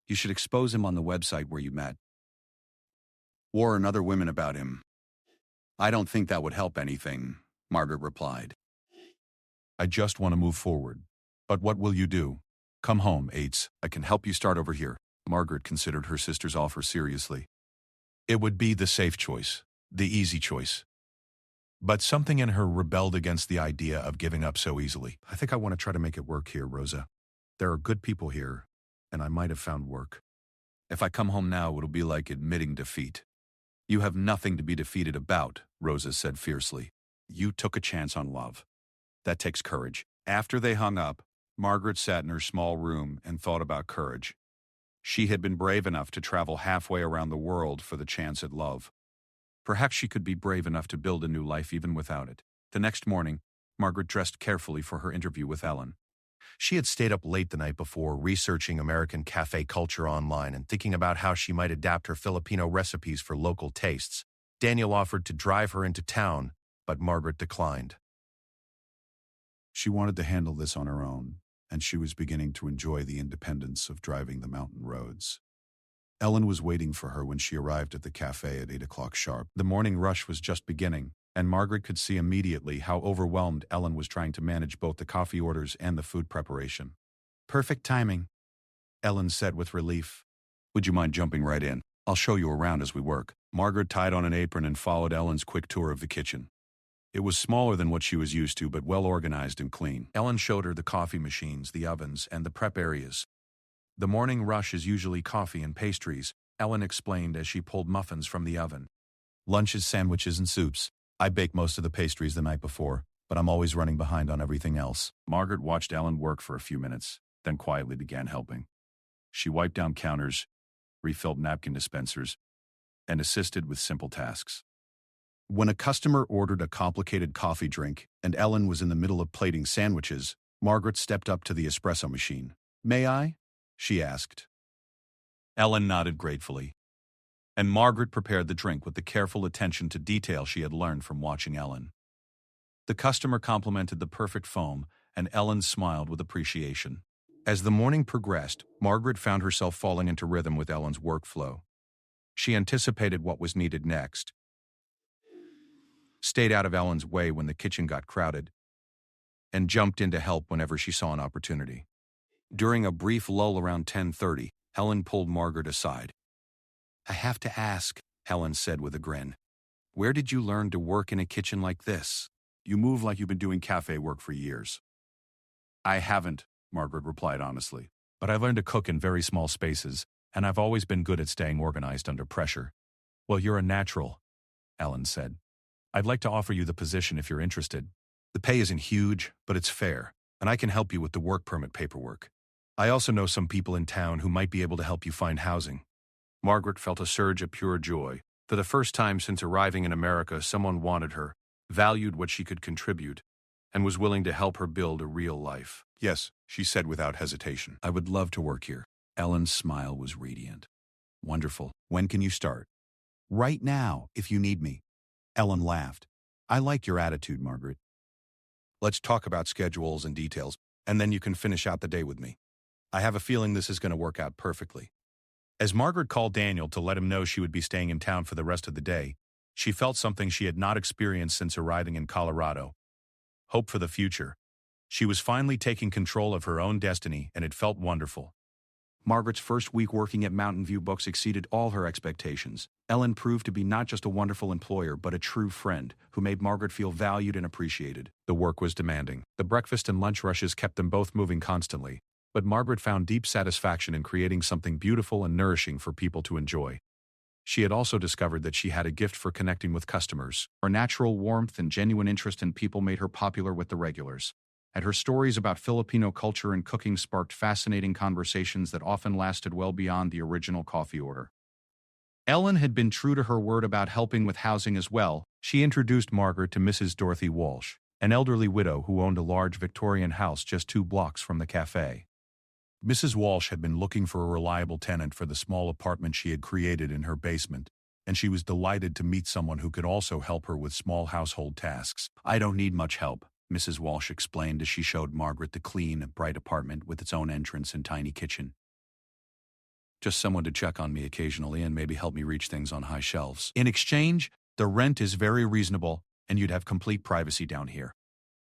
You should expose him on the website where you met. Warn other women about him. I don't think that would help anything, Margaret replied. I just want to move forward. But what will you do? Come home, Ates. I can help you start over here. Margaret considered her sister's offer seriously. It would be the safe choice, the easy choice. But something in her rebelled against the idea of giving up so easily. I think I want to try to make it work here, Rosa. There are good people here, and I might have found work. If I come home now, it'll be like admitting defeat. You have nothing to be defeated about, Rosa said fiercely. You took a chance on love. That takes courage. After they hung up, Margaret sat in her small room and thought about courage. She had been brave enough to travel halfway around the world for the chance at love. Perhaps she could be brave enough to build a new life even without it. The next morning, Margaret dressed carefully for her interview with Ellen. She had stayed up late the night before, researching American cafe culture online and thinking about how she might adapt her Filipino recipes for local tastes. Daniel offered to drive her into town, but Margaret declined. She wanted to handle this on her own, and she was beginning to enjoy the independence of driving the mountain roads. Ellen was waiting for her when she arrived at the cafe at 8 o'clock sharp. The morning rush was just beginning, and Margaret could see immediately how overwhelmed Ellen was trying to manage both the coffee orders and the food preparation. "Perfect timing," Ellen said with relief. "Would you mind jumping right in? I'll show you around as we work." Margaret tied on an apron and followed Ellen's quick tour of the kitchen. It was smaller than what she was used to, but well organized and clean. Ellen showed her the coffee machines, the ovens, and the prep areas. "The morning rush is usually coffee and pastries," Ellen explained as she pulled muffins from the oven. "Lunch is sandwiches and soups. I bake most of the pastries the night before, but I'm always running behind on everything else." Margaret watched Ellen work for a few minutes, then quietly began helping. She wiped down counters, refilled napkin dispensers, and assisted with simple tasks. When a customer ordered a complicated coffee drink and Ellen was in the middle of plating sandwiches, Margaret stepped up to the espresso machine. "May I?" she asked. Ellen nodded gratefully, and Margaret prepared the drink with the careful attention to detail she had learned from watching Ellen. The customer complimented the perfect foam, and Ellen smiled with appreciation. As the morning progressed, Margaret found herself falling into rhythm with Ellen's workflow. She anticipated what was needed next, stayed out of Ellen's way when the kitchen got crowded, and jumped in to help whenever she saw an opportunity. During a brief lull around 10:30, Ellen pulled Margaret aside. "I have to ask," Ellen said with a grin. "Where did you learn to work in a kitchen like this?" "You move like you've been doing cafe work for years." "I haven't," Margaret replied honestly. "But I learned to cook in very small spaces, and I've always been good at staying organized under pressure." "Well, you're a natural," Ellen said. "I'd like to offer you the position if you're interested. The pay isn't huge, but it's fair, and I can help you with the work permit paperwork. I also know some people in town who might be able to help you find housing." Margaret felt a surge of pure joy. For the first time since arriving in America, someone wanted her, valued what she could contribute, and was willing to help her build a real life. "Yes," she said without hesitation. "I would love to work here." Ellen's smile was radiant. "Wonderful. "When can you start?" "Right now, if you need me." Ellen laughed. "I like your attitude, Margaret." "Let's talk about schedules and details, and then you can finish out the day with me. I have a feeling this is going to work out perfectly." As Margaret called Daniel to let him know she would be staying in town for the rest of the day, she felt something she had not experienced since arriving in Colorado. Hope for the future. She was finally taking control of her own destiny, and it felt wonderful. Margaret's first week working at Mountain View Books exceeded all her expectations. Ellen proved to be not just a wonderful employer, but a true friend who made Margaret feel valued and appreciated. The work was demanding. The breakfast and lunch rushes kept them both moving constantly, but Margaret found deep satisfaction in creating something beautiful and nourishing for people to enjoy. She had also discovered that she had a gift for connecting with customers. Her natural warmth and genuine interest in people made her popular with the regulars, and her stories about Filipino culture and cooking sparked fascinating conversations that often lasted well beyond the original coffee order. Ellen had been true to her word about helping with housing as well. She introduced Margaret to Mrs. Dorothy Walsh, an elderly widow who owned a large Victorian house just 2 blocks from the cafe. Mrs. Walsh had been looking for a reliable tenant for the small apartment she had created in her basement, and she was delighted to meet someone who could also help her with small household tasks. "I don't need much help," Mrs. Walsh explained as she showed Margaret the clean, bright apartment with its own entrance and tiny kitchen. "Just someone to check on me occasionally and maybe help me reach things on high shelves. In exchange, the rent is very reasonable, and you'd have complete privacy down here."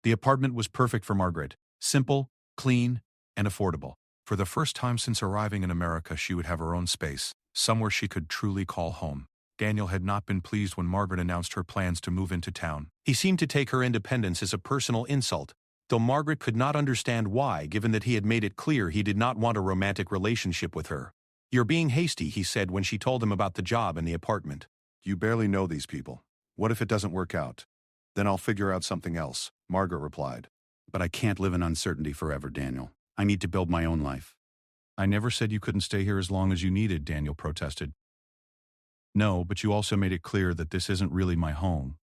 The apartment was perfect for Margaret. Simple, clean, and affordable. For the first time since arriving in America, she would have her own space, somewhere she could truly call home. Daniel had not been pleased when Margaret announced her plans to move into town. He seemed to take her independence as a personal insult, though Margaret could not understand why, given that he had made it clear he did not want a romantic relationship with her. "You're being hasty," he said when she told him about the job and the apartment. "You barely know these people. What if it doesn't work out? Then I'll figure out something else," Margaret replied. "But I can't live in uncertainty forever, Daniel. I need to build my own life." "I never said you couldn't stay here as long as you needed," Daniel protested. "No, but you also made it clear that this isn't really my home,"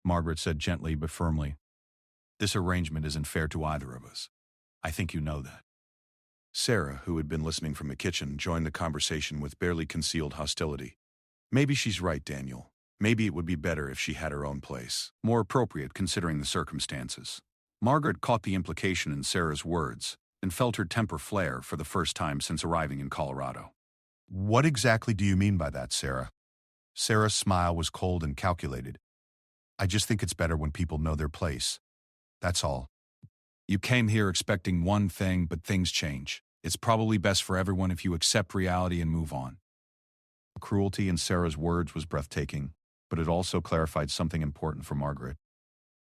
Margaret said gently but firmly. This arrangement isn't fair to either of us. I think you know that. Sarah, who had been listening from the kitchen, joined the conversation with barely concealed hostility. Maybe she's right, Daniel. Maybe it would be better if she had her own place. More appropriate considering the circumstances. Margaret caught the implication in Sarah's words and felt her temper flare for the first time since arriving in Colorado. What exactly do you mean by that, Sarah? Sarah's smile was cold and calculated. I just think it's better when people know their place. That's all. You came here expecting one thing, but things change. It's probably best for everyone if you accept reality and move on. The cruelty in Sarah's words was breathtaking, but it also clarified something important for Margaret.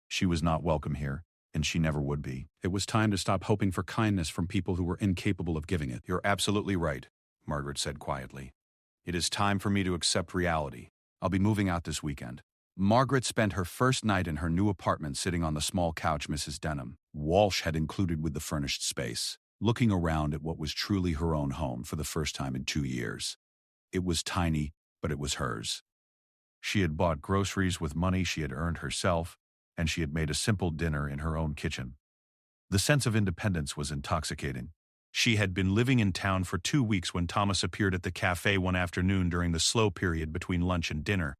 She was not welcome here, and she never would be. It was time to stop hoping for kindness from people who were incapable of giving it. You're absolutely right, Margaret said quietly. It is time for me to accept reality. I'll be moving out this weekend. Margaret spent her first night in her new apartment sitting on the small couch Mrs. Denham, Walsh had included with the furnished space, looking around at what was truly her own home for the first time in 2 years. It was tiny, but it was hers. She had bought groceries with money she had earned herself, and she had made a simple dinner in her own kitchen. The sense of independence was intoxicating. She had been living in town for 2 weeks when Thomas appeared at the cafe one afternoon during the slow period between lunch and dinner.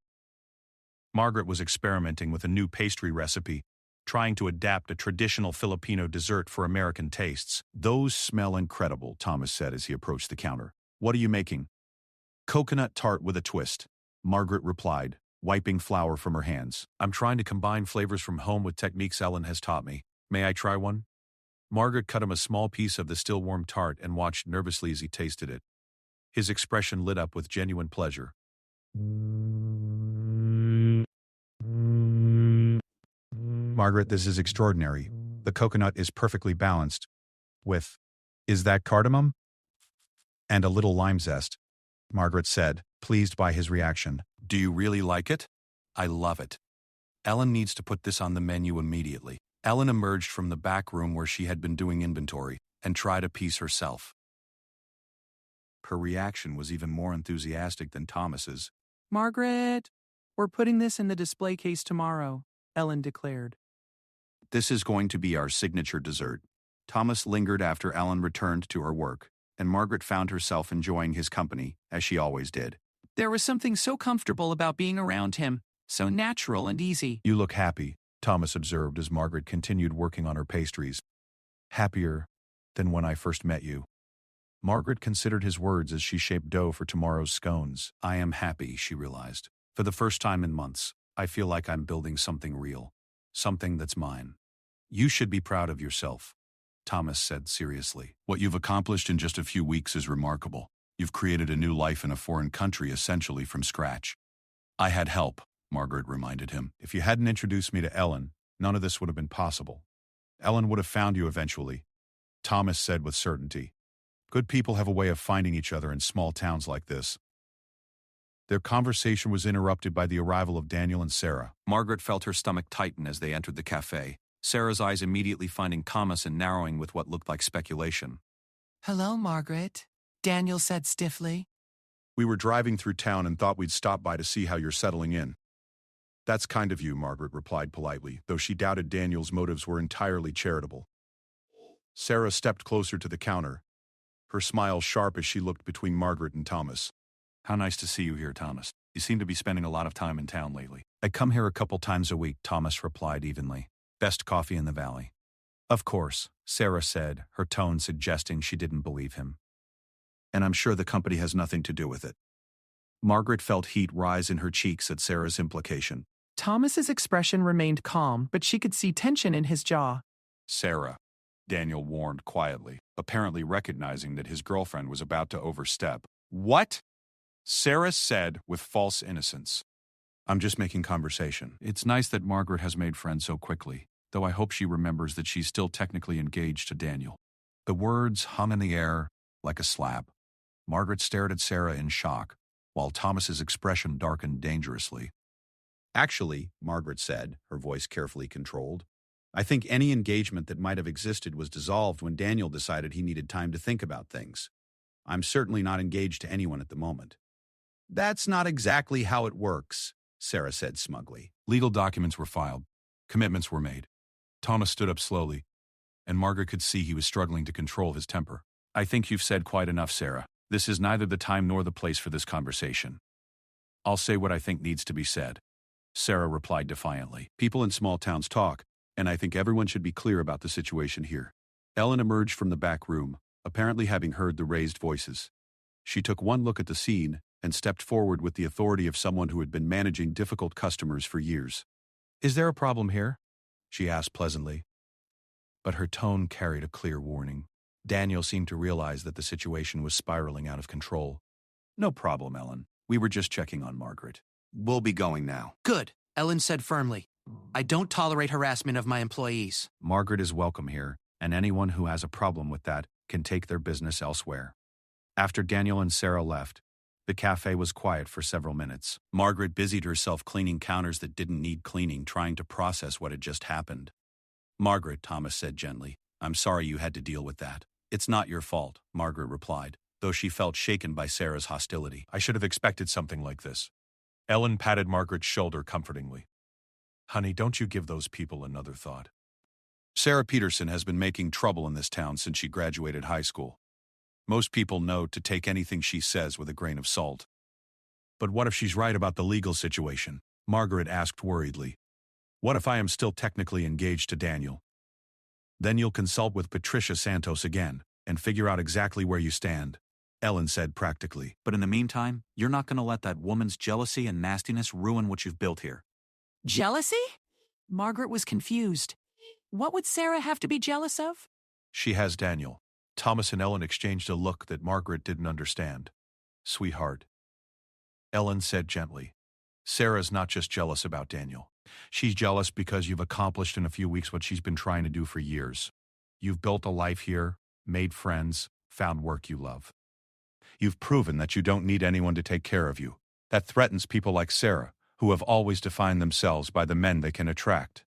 Margaret was experimenting with a new pastry recipe, trying to adapt a traditional Filipino dessert for American tastes. Those smell incredible, Thomas said as he approached the counter. What are you making? Coconut tart with a twist, Margaret replied, wiping flour from her hands. I'm trying to combine flavors from home with techniques Ellen has taught me. May I try one? Margaret cut him a small piece of the still warm tart and watched nervously as he tasted it. His expression lit up with genuine pleasure. Margaret, this is extraordinary. The coconut is perfectly balanced. Is that cardamom? And a little lime zest, Margaret said, pleased by his reaction. Do you really like it? I love it. Ellen needs to put this on the menu immediately. Ellen emerged from the back room where she had been doing inventory and tried a piece herself. Her reaction was even more enthusiastic than Thomas's. Margaret, we're putting this in the display case tomorrow, Ellen declared. This is going to be our signature dessert. Thomas lingered after Ellen returned to her work, and Margaret found herself enjoying his company, as she always did. There was something so comfortable about being around him, so natural and easy. You look happy, Thomas observed as Margaret continued working on her pastries. Happier than when I first met you. Margaret considered his words as she shaped dough for tomorrow's scones. I am happy, she realized. For the first time in months, I feel like I'm building something real. Something that's mine. You should be proud of yourself, Thomas said seriously. What you've accomplished in just a few weeks is remarkable. You've created a new life in a foreign country essentially from scratch. I had help, Margaret reminded him. If you hadn't introduced me to Ellen, none of this would have been possible. Ellen would have found you eventually, Thomas said with certainty. Good people have a way of finding each other in small towns like this. Their conversation was interrupted by the arrival of Daniel and Sarah. Margaret felt her stomach tighten as they entered the cafe, Sarah's eyes immediately finding Thomas and narrowing with what looked like speculation. Hello, Margaret, Daniel said stiffly. We were driving through town and thought we'd stop by to see how you're settling in. That's kind of you, Margaret replied politely, though she doubted Daniel's motives were entirely charitable. Sarah stepped closer to the counter, her smile sharp as she looked between Margaret and Thomas. How nice to see you here, Thomas. You seem to be spending a lot of time in town lately. I come here a couple times a week, Thomas replied evenly. Best coffee in the valley. Of course, Sarah said, her tone suggesting she didn't believe him. And I'm sure the company has nothing to do with it. Margaret felt heat rise in her cheeks at Sarah's implication. Thomas's expression remained calm, but she could see tension in his jaw. Sarah, Daniel warned quietly, apparently recognizing that his girlfriend was about to overstep. What? Sarah said with false innocence. I'm just making conversation. It's nice that Margaret has made friends so quickly, though I hope she remembers that she's still technically engaged to Daniel. The words hung in the air like a slap. Margaret stared at Sarah in shock, while Thomas's expression darkened dangerously. Actually, Margaret said, her voice carefully controlled, I think any engagement that might have existed was dissolved when Daniel decided he needed time to think about things. I'm certainly not engaged to anyone at the moment. That's not exactly how it works, Sarah said smugly. Legal documents were filed. Commitments were made. Thomas stood up slowly, and Margaret could see he was struggling to control his temper. I think you've said quite enough, Sarah. This is neither the time nor the place for this conversation. I'll say what I think needs to be said, Sarah replied defiantly. People in small towns talk, and I think everyone should be clear about the situation here. Ellen emerged from the back room, apparently having heard the raised voices. She took one look at the scene and stepped forward with the authority of someone who had been managing difficult customers for years. Is there a problem here? She asked pleasantly. But her tone carried a clear warning. Daniel seemed to realize that the situation was spiraling out of control. No problem, Ellen. We were just checking on Margaret. We'll be going now. Good, Ellen said firmly. I don't tolerate harassment of my employees. Margaret is welcome here, and anyone who has a problem with that can take their business elsewhere. After Daniel and Sarah left, the cafe was quiet for several minutes. Margaret busied herself cleaning counters that didn't need cleaning, trying to process what had just happened. Margaret, Thomas said gently, I'm sorry you had to deal with that. It's not your fault, Margaret replied, though she felt shaken by Sarah's hostility. I should have expected something like this. Ellen patted Margaret's shoulder comfortingly. Honey, don't you give those people another thought. Sarah Peterson has been making trouble in this town since she graduated high school. Most people know to take anything she says with a grain of salt. But what if she's right about the legal situation? Margaret asked worriedly. What if I am still technically engaged to Daniel? Then you'll consult with Patricia Santos again and figure out exactly where you stand, Ellen said practically. But in the meantime, you're not going to let that woman's jealousy and nastiness ruin what you've built here. Jealousy? Margaret was confused. What would Sarah have to be jealous of? She has Daniel. Thomas and Ellen exchanged a look that Margaret didn't understand. Sweetheart, Ellen said gently, Sarah's not just jealous about Daniel. She's jealous because you've accomplished in a few weeks what she's been trying to do for years. You've built a life here, made friends, found work you love. You've proven that you don't need anyone to take care of you. That threatens people like Sarah, who have always defined themselves by the men they can attract.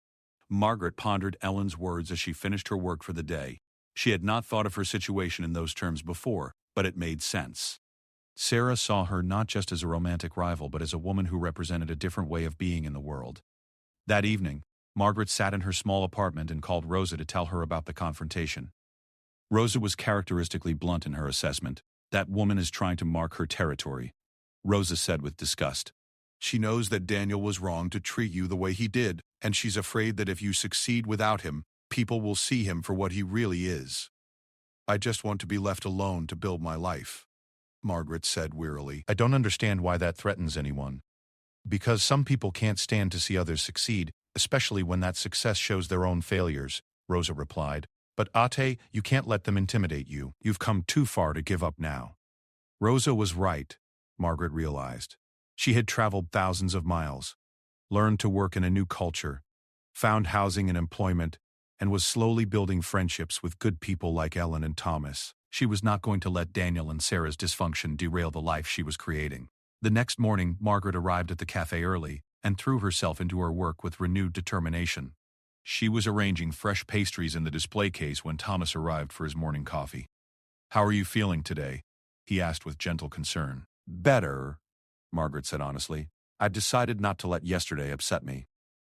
Margaret pondered Ellen's words as she finished her work for the day. She had not thought of her situation in those terms before, but it made sense. Sarah saw her not just as a romantic rival, but as a woman who represented a different way of being in the world. That evening, Margaret sat in her small apartment and called Rosa to tell her about the confrontation. Rosa was characteristically blunt in her assessment. That woman is trying to mark her territory, Rosa said with disgust. She knows that Daniel was wrong to treat you the way he did, and she's afraid that if you succeed without him, people will see him for what he really is. I just want to be left alone to build my life, Margaret said wearily. I don't understand why that threatens anyone. Because some people can't stand to see others succeed, especially when that success shows their own failures, Rosa replied. But Ate, you can't let them intimidate you. You've come too far to give up now. Rosa was right, Margaret realized. She had traveled thousands of miles, learned to work in a new culture, found housing and employment, and was slowly building friendships with good people like Ellen and Thomas. She was not going to let Daniel and Sarah's dysfunction derail the life she was creating. The next morning, Margaret arrived at the cafe early and threw herself into her work with renewed determination. She was arranging fresh pastries in the display case when Thomas arrived for his morning coffee. How are you feeling today? He asked with gentle concern. Better, Margaret said honestly. I've decided not to let yesterday upset me.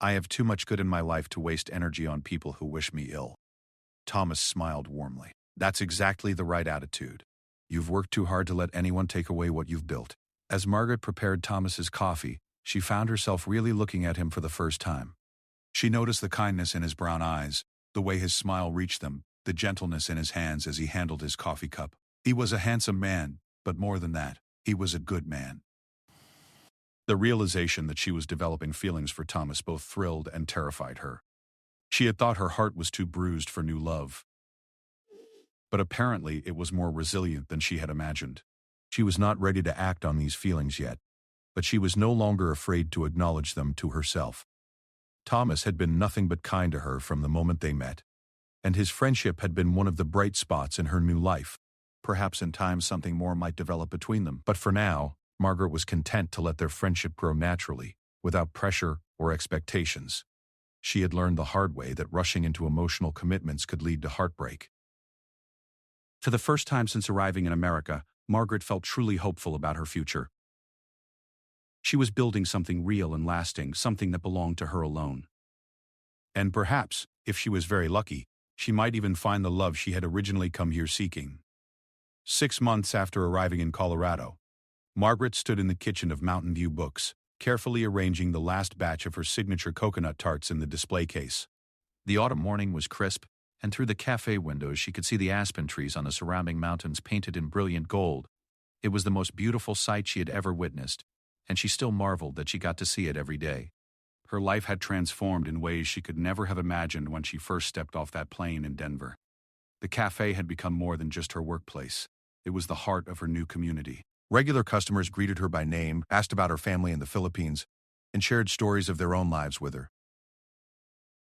I have too much good in my life to waste energy on people who wish me ill. Thomas smiled warmly. That's exactly the right attitude. You've worked too hard to let anyone take away what you've built. As Margaret prepared Thomas's coffee, she found herself really looking at him for the first time. She noticed the kindness in his brown eyes, the way his smile reached them, the gentleness in his hands as he handled his coffee cup. He was a handsome man, but more than that, he was a good man. The realization that she was developing feelings for Thomas both thrilled and terrified her. She had thought her heart was too bruised for new love. But apparently it was more resilient than she had imagined. She was not ready to act on these feelings yet, but she was no longer afraid to acknowledge them to herself. Thomas had been nothing but kind to her from the moment they met, and his friendship had been one of the bright spots in her new life. Perhaps in time something more might develop between them, but for now, Margaret was content to let their friendship grow naturally, without pressure or expectations. She had learned the hard way that rushing into emotional commitments could lead to heartbreak. For the first time since arriving in America, Margaret felt truly hopeful about her future. She was building something real and lasting, something that belonged to her alone. And perhaps, If she was very lucky, she might even find the love she had originally come here seeking. 6 months after arriving in Colorado, Margaret stood in the kitchen of Mountain View Books, carefully arranging the last batch of her signature coconut tarts in the display case. The autumn morning was crisp, and through the cafe windows she could see the aspen trees on the surrounding mountains painted in brilliant gold. It was the most beautiful sight she had ever witnessed, and she still marveled that she got to see it every day. Her life had transformed in ways she could never have imagined when she first stepped off that plane in Denver. The cafe had become more than just her workplace. It was the heart of her new community. Regular customers greeted her by name, asked about her family in the Philippines, and shared stories of their own lives with her.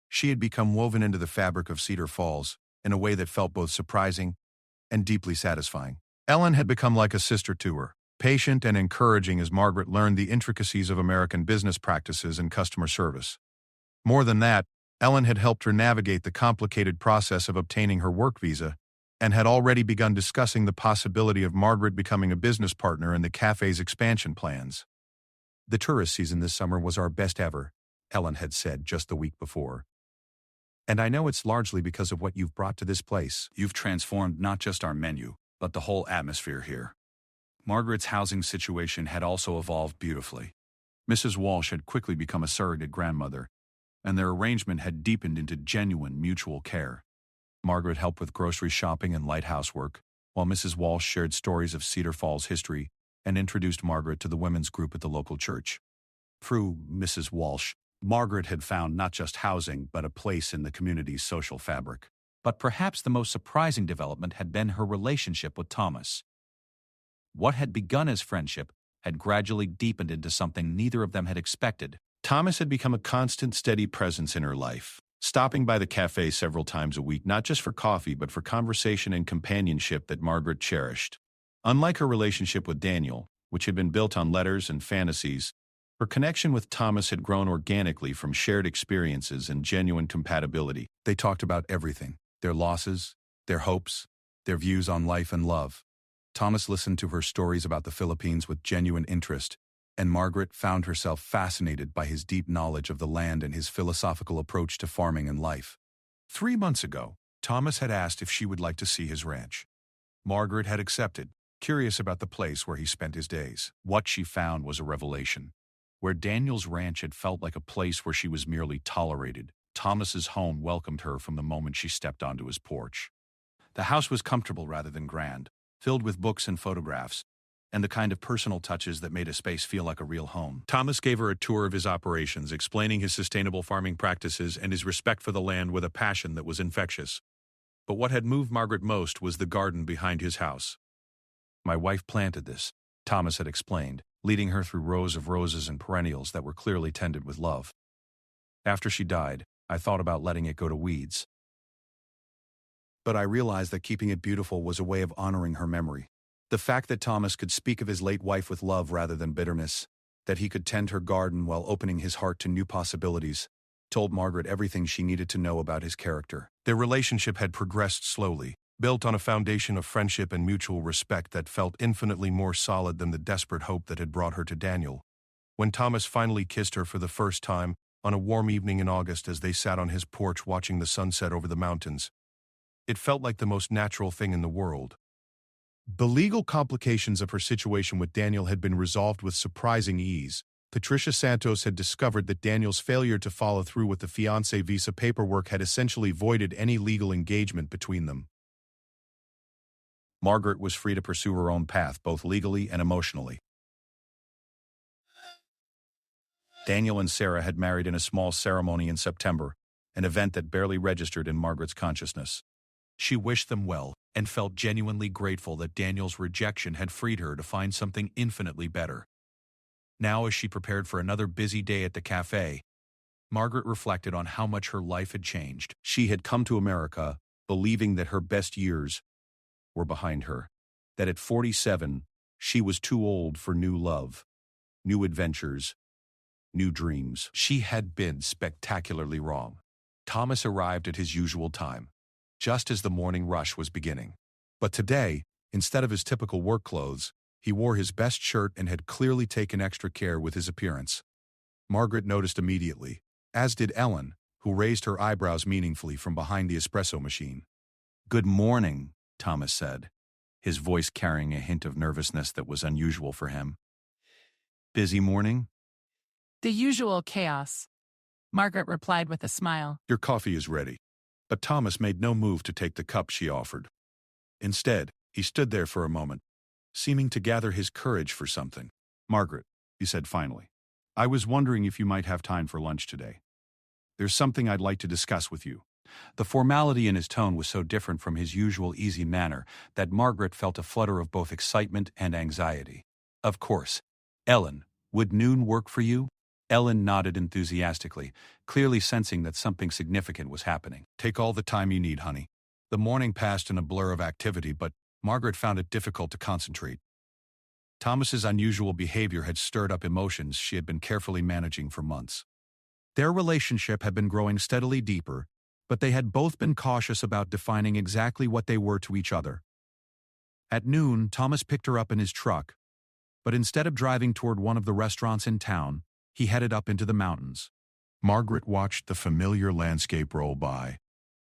She had become woven into the fabric of Cedar Falls in a way that felt both surprising and deeply satisfying. Ellen had become like a sister to her, patient and encouraging as Margaret learned the intricacies of American business practices and customer service. More than that, Ellen had helped her navigate the complicated process of obtaining her work visa and had already begun discussing the possibility of Margaret becoming a business partner in the cafe's expansion plans. "The tourist season this summer was our best ever," Ellen had said just the week before. "And I know it's largely because of what you've brought to this place." You've transformed not just our menu, but the whole atmosphere here. Margaret's housing situation had also evolved beautifully. Mrs. Walsh had quickly become a surrogate grandmother, and their arrangement had deepened into genuine mutual care. Margaret helped with grocery shopping and light housework, while Mrs. Walsh shared stories of Cedar Falls history and introduced Margaret to the women's group at the local church. Through Mrs. Walsh, Margaret had found not just housing, but a place in the community's social fabric. But perhaps the most surprising development had been her relationship with Thomas. What had begun as friendship had gradually deepened into something neither of them had expected. Thomas had become a constant, steady presence in her life, stopping by the cafe several times a week, not just for coffee, but for conversation and companionship that Margaret cherished. Unlike her relationship with Daniel, which had been built on letters and fantasies, her connection with Thomas had grown organically from shared experiences and genuine compatibility. They talked about everything: their losses, their hopes, their views on life and love. Thomas listened to her stories about the Philippines with genuine interest, and Margaret found herself fascinated by his deep knowledge of the land and his philosophical approach to farming and life. 3 months ago, Thomas had asked if she would like to see his ranch. Margaret had accepted, curious about the place where he spent his days. What she found was a revelation. Where Daniel's ranch had felt like a place where she was merely tolerated, Thomas's home welcomed her from the moment she stepped onto his porch. The house was comfortable rather than grand, filled with books and photographs, and the kind of personal touches that made a space feel like a real home. Thomas gave her a tour of his operations, explaining his sustainable farming practices and his respect for the land with a passion that was infectious. But what had moved Margaret most was the garden behind his house. "My wife planted this," Thomas had explained, leading her through rows of roses and perennials that were clearly tended with love. "After she died, I thought about letting it go to weeds. But I realized that keeping it beautiful was a way of honoring her memory. The fact that Thomas could speak of his late wife with love rather than bitterness, that he could tend her garden while opening his heart to new possibilities, told Margaret everything she needed to know about his character. Their relationship had progressed slowly, built on a foundation of friendship and mutual respect that felt infinitely more solid than the desperate hope that had brought her to Daniel. When Thomas finally kissed her for the first time, on a warm evening in August as they sat on his porch watching the sunset over the mountains, it felt like the most natural thing in the world. The legal complications of her situation with Daniel had been resolved with surprising ease. Patricia Santos had discovered that Daniel's failure to follow through with the fiancé visa paperwork had essentially voided any legal engagement between them. Margaret was free to pursue her own path, both legally and emotionally. Daniel and Sarah had married in a small ceremony in September, an event that barely registered in Margaret's consciousness. She wished them well and felt genuinely grateful that Daniel's rejection had freed her to find something infinitely better. Now, as she prepared for another busy day at the cafe, Margaret reflected on how much her life had changed. She had come to America believing that her best years were behind her, that at 47, she was too old for new love, new adventures, new dreams. She had been spectacularly wrong. Thomas arrived at his usual time, just as the morning rush was beginning. But today, instead of his typical work clothes, he wore his best shirt and had clearly taken extra care with his appearance. Margaret noticed immediately, as did Ellen, who raised her eyebrows meaningfully from behind the espresso machine. "Good morning," Thomas said, his voice carrying a hint of nervousness that was unusual for him. "Busy morning?" The usual chaos, Margaret replied with a smile. Your coffee is ready. But Thomas made no move to take the cup she offered. Instead, he stood there for a moment, seeming to gather his courage for something. Margaret, he said finally, I was wondering if you might have time for lunch today. There's something I'd like to discuss with you. The formality in his tone was so different from his usual easy manner that Margaret felt a flutter of both excitement and anxiety. "Of course. Ellen, would noon work for you?" Ellen nodded enthusiastically, clearly sensing that something significant was happening. Take all the time you need, honey. The morning passed in a blur of activity, but Margaret found it difficult to concentrate. Thomas's unusual behavior had stirred up emotions she had been carefully managing for months. Their relationship had been growing steadily deeper, but they had both been cautious about defining exactly what they were to each other. At noon, Thomas picked her up in his truck, but instead of driving toward one of the restaurants in town, he headed up into the mountains. Margaret watched the familiar landscape roll by,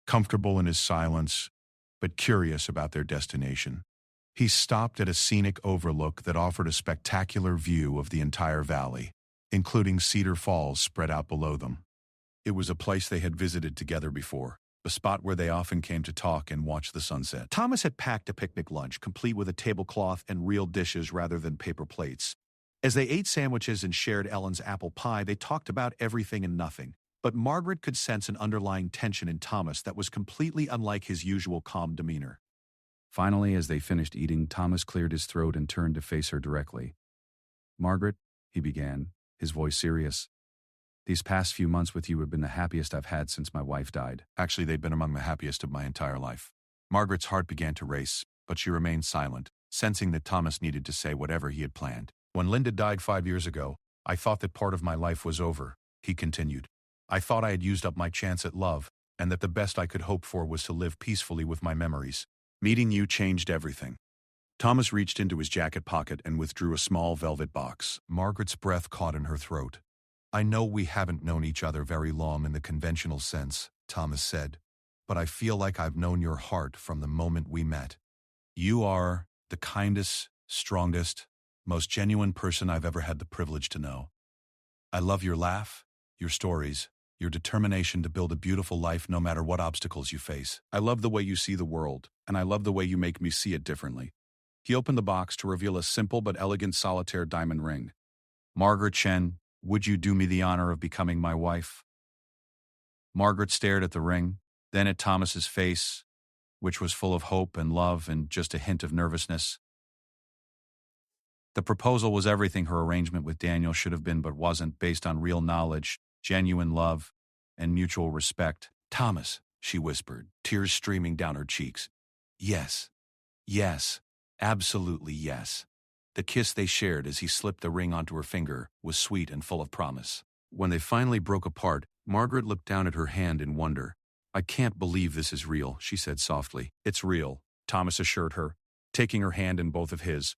comfortable in his silence, but curious about their destination. He stopped at a scenic overlook that offered a spectacular view of the entire valley, including Cedar Falls spread out below them. It was a place they had visited together before, a spot where they often came to talk and watch the sunset. Thomas had packed a picnic lunch, complete with a tablecloth and real dishes rather than paper plates. As they ate sandwiches and shared Ellen's apple pie, they talked about everything and nothing. But Margaret could sense an underlying tension in Thomas that was completely unlike his usual calm demeanor. Finally, as they finished eating, Thomas cleared his throat and turned to face her directly. Margaret, he began, his voice serious. These past few months with you have been the happiest I've had since my wife died. Actually, they've been among the happiest of my entire life. Margaret's heart began to race, but she remained silent, sensing that Thomas needed to say whatever he had planned. When Linda died 5 years ago, I thought that part of my life was over, he continued. I thought I had used up my chance at love, and that the best I could hope for was to live peacefully with my memories. Meeting you changed everything. Thomas reached into his jacket pocket and withdrew a small velvet box. Margaret's breath caught in her throat. I know we haven't known each other very long in the conventional sense, Thomas said, but I feel like I've known your heart from the moment we met. You are the kindest, strongest, most genuine person I've ever had the privilege to know. I love your laugh, your stories, your determination to build a beautiful life no matter what obstacles you face. I love the way you see the world, and I love the way you make me see it differently. He opened the box to reveal a simple but elegant solitaire diamond ring. Margaret Chen, would you do me the honor of becoming my wife? Margaret stared at the ring, then at Thomas's face, which was full of hope and love and just a hint of nervousness. The proposal was everything her arrangement with Daniel should have been but wasn't, based on real knowledge, genuine love, and mutual respect. Thomas, she whispered, tears streaming down her cheeks. Yes, yes, absolutely yes. The kiss they shared as he slipped the ring onto her finger was sweet and full of promise. When they finally broke apart, Margaret looked down at her hand in wonder. I can't believe this is real, she said softly. It's real, Thomas assured her, taking her hand in both of his.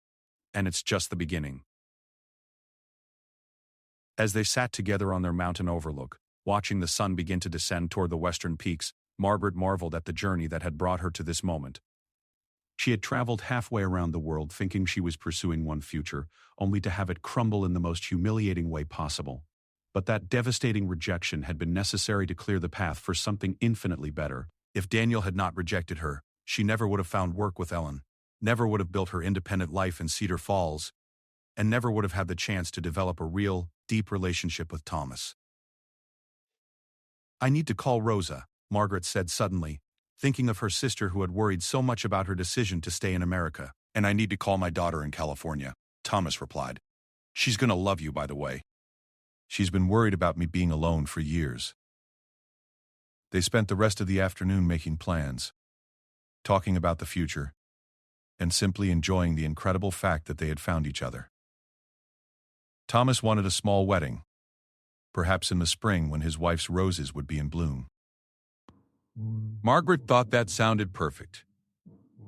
And it's just the beginning. As they sat together on their mountain overlook, watching the sun begin to descend toward the western peaks, Margaret marveled at the journey that had brought her to this moment. She had traveled halfway around the world thinking she was pursuing one future, only to have it crumble in the most humiliating way possible. But that devastating rejection had been necessary to clear the path for something infinitely better. If Daniel had not rejected her, she never would have found work with Ellen, never would have built her independent life in Cedar Falls, and never would have had the chance to develop a real, deep relationship with Thomas. I need to call Rosa, Margaret said suddenly, thinking of her sister who had worried so much about her decision to stay in America. And I need to call my daughter in California, Thomas replied. She's gonna love you, by the way. She's been worried about me being alone for years. They spent the rest of the afternoon making plans, talking about the future, and simply enjoying the incredible fact that they had found each other. Thomas wanted a small wedding, perhaps in the spring when his wife's roses would be in bloom. Margaret thought that sounded perfect.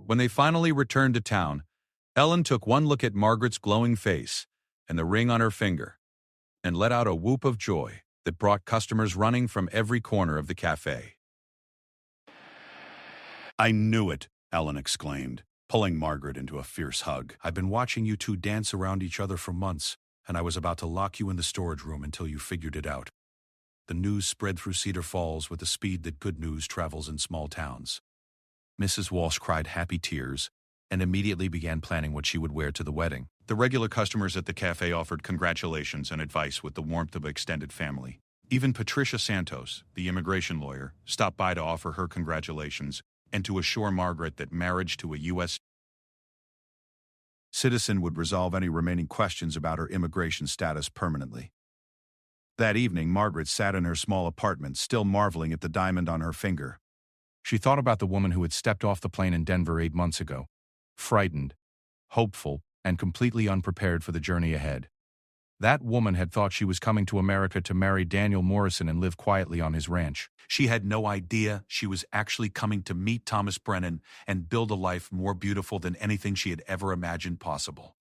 When they finally returned to town, Ellen took one look at Margaret's glowing face and the ring on her finger, and let out a whoop of joy. that brought customers running from every corner of the cafe. I knew it, Ellen exclaimed, pulling Margaret into a fierce hug. I've been watching you two dance around each other for months, and I was about to lock you in the storage room until you figured it out. The news spread through Cedar Falls with the speed that good news travels in small towns. Mrs. Walsh cried happy tears and immediately began planning what she would wear to the wedding. The regular customers at the cafe offered congratulations and advice with the warmth of extended family. Even Patricia Santos, the immigration lawyer, stopped by to offer her congratulations and to assure Margaret that marriage to a U.S. citizen would resolve any remaining questions about her immigration status permanently. That evening, Margaret sat in her small apartment, still marveling at the diamond on her finger. She thought about the woman who had stepped off the plane in Denver 8 months ago, frightened, hopeful, and completely unprepared for the journey ahead. That woman had thought she was coming to America to marry Daniel Morrison and live quietly on his ranch. She had no idea she was actually coming to meet Thomas Brennan and build a life more beautiful than anything she had ever imagined possible.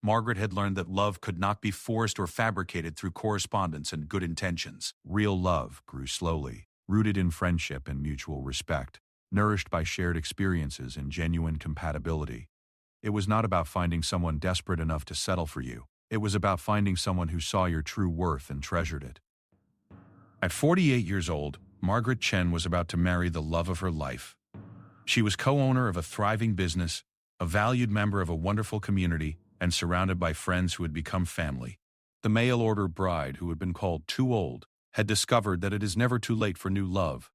Margaret had learned that love could not be forced or fabricated through correspondence and good intentions. Real love grew slowly, rooted in friendship and mutual respect, nourished by shared experiences and genuine compatibility. It was not about finding someone desperate enough to settle for you. It was about finding someone who saw your true worth and treasured it. At 48 years old, Margaret Chen was about to marry the love of her life. She was co-owner of a thriving business, a valued member of a wonderful community, and surrounded by friends who had become family. The mail-order bride, who had been called too old, had discovered that it is never too late for new love,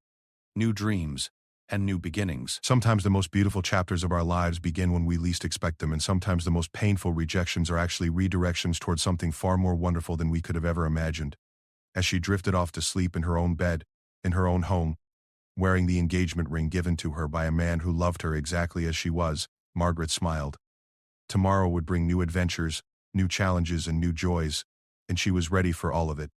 new dreams, and new beginnings. Sometimes the most beautiful chapters of our lives begin when we least expect them, and sometimes the most painful rejections are actually redirections towards something far more wonderful than we could have ever imagined. As she drifted off to sleep in her own bed, in her own home, wearing the engagement ring given to her by a man who loved her exactly as she was, Margaret smiled. Tomorrow would bring new adventures, new challenges, and new joys, and she was ready for all of it.